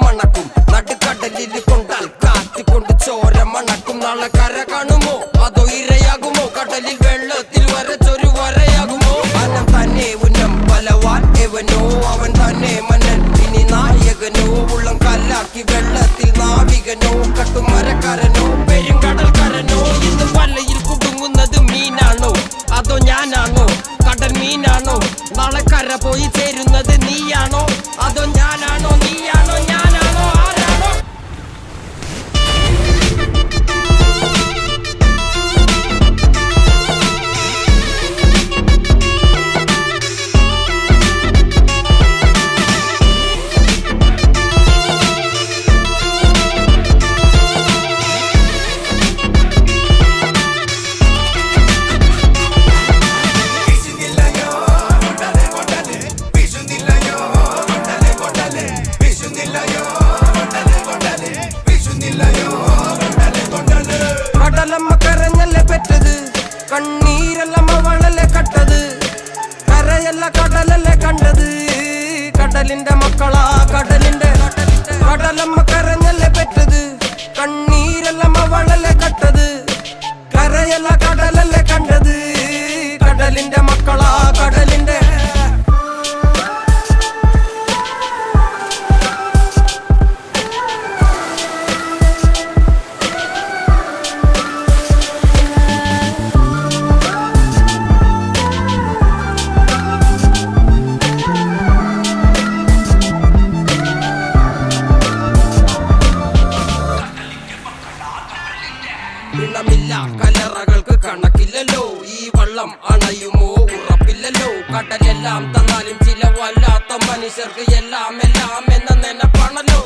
മണക്കും നടുക്കടലിൽ കൊണ്ടാൽ കാറ്റ് കൊണ്ട് ചോര മണക്കും നാളെ കര കാണുമോ അതോ ഇരയാകുമോ കടലിൽ വെള്ളത്തിൽ വരച്ചൊരു വരയാകുമോ അനം തന്നെ ഉന്നം ബലവാൻ എവനോ അവൻ തന്നെ മന്നൻ ഇനി നായകനോ ഉള്ളം കല്ലാക്കി വെള്ളത്തിൽ നാവികനോ കട്ടുമരക്കാരനോ പെരുങ്കടൽക്കാരനോ ഇന്ന് വലയിൽ കുടുങ്ങുന്നത് മീനാണോ അതോ ഞാനാണോ കടൽ മീനാണോ നാളെ കര പോയി ചേരുന്നത് നീയാണോ അതോ ഞാനാണോ നീയാണോ ഞാനാണോ ആരാണോ കടലമ്മ കരഞ്ഞല്ലേ പെറ്റത് കണ്ണീരല്ലമ്മ വളല്ലേ കട്ടത് കരയല്ല കടലല്ലേ കണ്ടത് കടലിന്റെ മക്കളാ കടലിന്റെ കടലമ്മ കരഞ്ഞല്ലേ പെറ്റത് കണ്ണീരല്ലമ്മ വളല്ലേ കട്ടത് കരയല്ല കടലല്ലേ കണ്ടത് കടലിന്റെ മക്കളാ കടലിന്റെ ില്ല കലറകൾക്ക് കണക്കില്ലല്ലോ ഈ വള്ളം അണയുമോ ഉറപ്പില്ലല്ലോ കടലെല്ലാം തന്നാലും ചില വല്ലാത്ത മനുഷ്യർക്ക് എല്ലാം എല്ലാം എന്ന നെനപ്പാണല്ലോ